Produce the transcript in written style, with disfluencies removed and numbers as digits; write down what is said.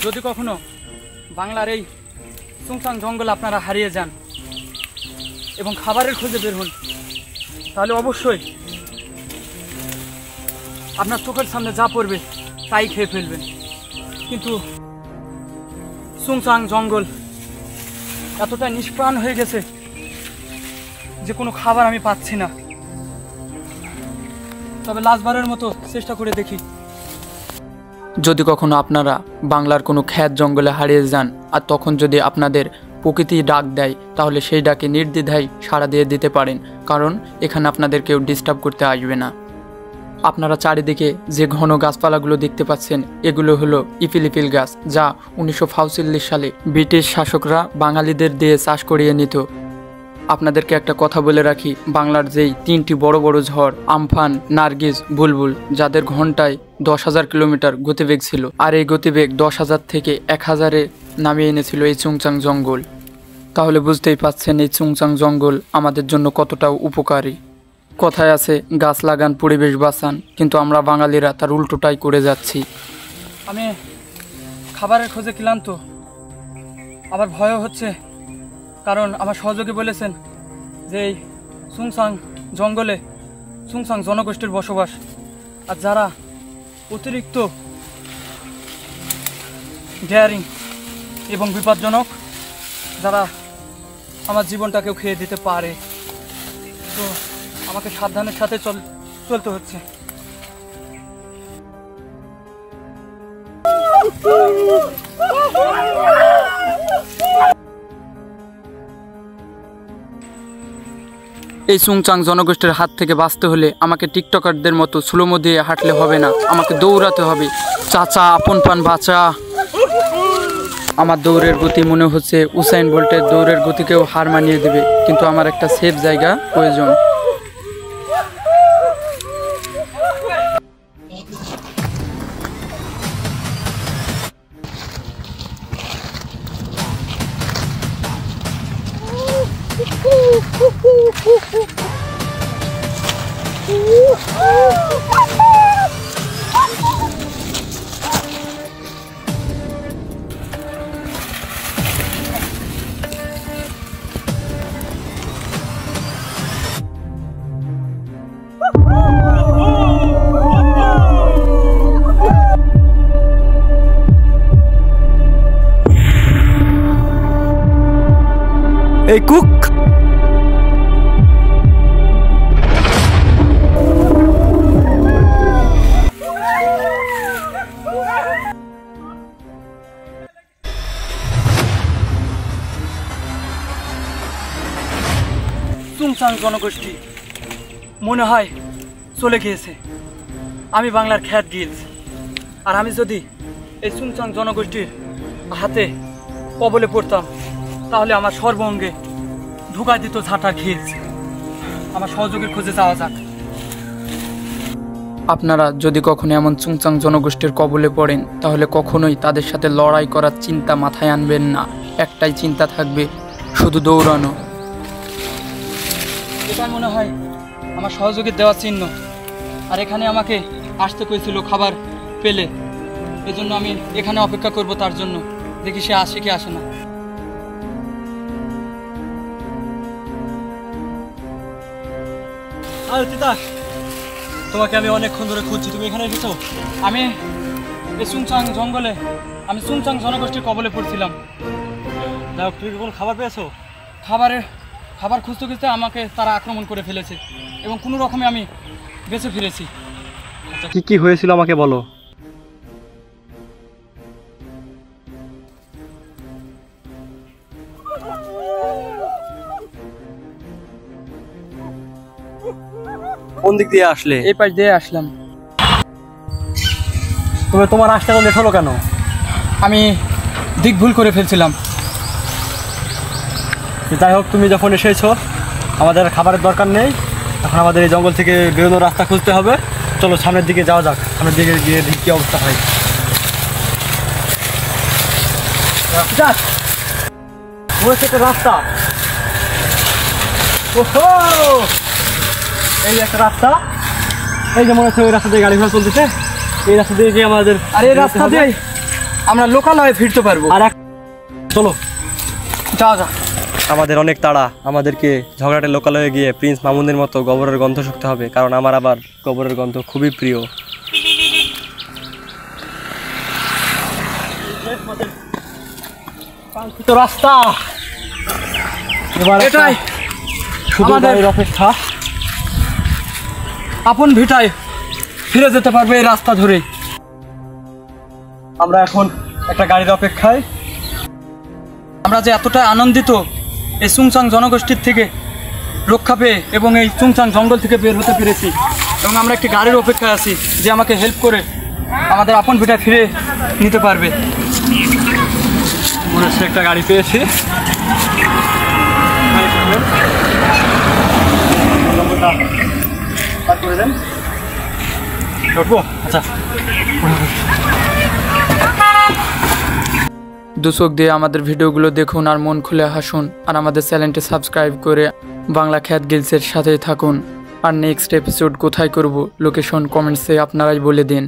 যদি কখনো বাংলার এই সুংসাং জঙ্গল আপনারা হারিয়ে যান এবং খাবারের খোঁজে বের হন, তাহলে অবশ্যই আপনার চোখের সামনে যা পড়বে তাই খেয়ে ফেলবেন। কিন্তু সুংসাং জঙ্গল এতটাই নিষ্প্রাণ হয়ে গেছে যে কোনো খাবার আমি পাচ্ছি না। তবে লাস্টবারের মতো চেষ্টা করে দেখি। যদি কখনো আপনারা বাংলার কোনো খ্যাত জঙ্গলে হারিয়ে যান আর তখন যদি আপনাদের প্রকৃতি ডাক দেয়, তাহলে সেই ডাকে নির্দ্বিধায় সাড়া দিয়ে দিতে পারেন, কারণ এখানে আপনাদের কেউ ডিস্টার্ব করতে আসবে না। আপনারা চারিদিকে যে ঘন গাছপালাগুলো দেখতে পাচ্ছেন, এগুলো হলো ইপিলিপিল গাছ, যা 1945 সালে ব্রিটিশ শাসকরা বাঙালিদের দিয়ে চাষ করিয়ে নিত। আপনাদেরকে একটা কথা বলে রাখি, বাংলার যেই 3টি বড় বড় ঝড় আমফান, নার্গিস, বুলবুল, যাদের ঘন্টায় 10,000 কিলোমিটার গতিবেগ ছিল, আর এই গতিবেগ 10,000 থেকে 1,000-এ নামিয়ে এনেছিল এই চুংচাং জঙ্গল। তাহলে বুঝতেই পাচ্ছেন এই চুংচাং জঙ্গল আমাদের জন্য কতটা উপকারী। কথায় আছে গাছ লাগান পরিবেশ বাঁচান, কিন্তু আমরা বাঙালিরা তার উল্টোটাই করে যাচ্ছি। আমি খাবারের খোঁজে ক্লান্ত, আবার ভয়ও হচ্ছে, কারণ আমার সহযোগী বলেছেন যে এই সুংসাং জঙ্গলে সুংসাং জনগোষ্ঠীর বসবাস, আর যারা অতিরিক্ত ডেয়ারিং এবং বিপজ্জনক, যারা আমার জীবনটাকেও খেয়ে দিতে পারে। তো আমাকে সাবধানের সাথে চলতে হচ্ছে। এই সুংচাং জনগোষ্ঠীর হাত থেকে বাঁচতে হলে আমাকে টিকটকারদের মতো স্লোমো দিয়ে হাঁটলে হবে না, আমাকে দৌড়াতে হবে। চাচা আপন পান বাঁচা। আমার দৌড়ের গতি মনে হচ্ছে উসাইন বোল্টের দৌড়ের গতিকেও হার মানিয়ে দেবে, কিন্তু আমার একটা সেফ জায়গা প্রয়োজন। এই কুক, সুংসাং জনগোষ্ঠী মনে হয় চলে গিয়েছে। আমি বাংলার খ্যাত গিলস, আর আমি যদি এই সুংসাং জনগোষ্ঠীর হাতে কবলে পড়তাম, তাহলে আমার সর্বঙ্গে ঢুকাই দিত ঝাঁটার খিলস। আমার সহযোগীর খোঁজে যাওয়া যাক। আপনারা যদি কখনো এমন চুংচাং জনগোষ্ঠীর কবলে পড়েন, তাহলে কখনোই তাদের সাথে লড়াই করার চিন্তা মাথায় আনবেন না। একটাই চিন্তা থাকবে, শুধু দৌড়ানো। এটা মনে হয় আমার সহযোগীর দেওয়া চিহ্ন, আর এখানে আমাকে আসতে কইছিল খাবার পেলে। এজন্য আমি এখানে অপেক্ষা করব তার জন্য, দেখি সে আসে কি আসে না। আরে তিতাস, তোমাকে আমি অনেকক্ষণ ধরে খুঁজছি, তুমি এখানে এসেছো? আমি এই সুংচাং জঙ্গলে, আমি সুংচাং জনগোষ্ঠীর কবলে পড়ছিলাম। যাই হোক, তুমি কি কোনো খাবার পেয়েছো? খাবার খুঁজতে খুঁজতে আমাকে তারা আক্রমণ করে ফেলেছে এবং কোনো রকমে আমি বেঁচে ফিরেছি। আচ্ছা, কি হয়েছিল আমাকে বলো। কোন দিক দিয়ে আসলে? এই পাশ দিয়ে আসলাম। তোমার আসতে লেট হলো কেন? আমি দিক ভুল করে ফেলছিলাম। যাই হোক, তুমি যখন এসেছো, আমাদের খাবারের দরকার নেই, এখন আমাদের এই জঙ্গল থেকে বেরোনোর রাস্তা খুঁজতে হবে। চলো সামনের দিকে যাওয়া যাক, সামনের দিকে গিয়ে দেখি কী অবস্থা হয়। একটা রাস্তা, এই একটা রাস্তা, এই যে মনে হচ্ছে ওই রাস্তা দিয়ে গাড়ি ঘোড়া চলতেছে। এই রাস্তা দিয়ে গিয়ে আমাদের, আর এই রাস্তা দিয়ে আমরা লোকালয়ে ফিরতে পারবো। আর চলো যাও যা। আমাদের অনেক তাড়া, আমাদেরকে ঝগড়াটে লোকালয়ে গিয়ে প্রিন্স মামুনের মতো গোবরের গন্ধ শুকতে হবে, কারণ আমার আবার গোবরের গন্ধ খুবই প্রিয়। রাস্তা এবার এটাই শুধু আমাদের গাড়ির অপেক্ষা। আপন ভিটায় ফিরে যেতে পারবে এই রাস্তা ধরে। আমরা এখন একটা গাড়ির অপেক্ষায়। আমরা যে এতটা আনন্দিত এই চুংচাং জনগোষ্ঠীর থেকে রক্ষা পেয়ে এবং এই চুংচাং জঙ্গল থেকে বের হতে পেরেছি, এবং আমরা একটি গাড়ির অপেক্ষায় আছি যে আমাকে হেল্প করে আমাদের আপন ভিটায় ফিরে নিতে পারবে। মনে হচ্ছে একটা গাড়ি পেয়েছি। আচ্ছা, দর্শক দিয়ে আমাদের ভিডিওগুলো দেখুন আর মন খুলে হাসুন, আর আমাদের চ্যানেলটি সাবস্ক্রাইব করে বাংলা খ্যাত গিলসের সাথেই থাকুন। আর নেক্সট এপিসোড কোথায় করব, লোকেশন কমেন্টসে আপনারাই বলে দিন।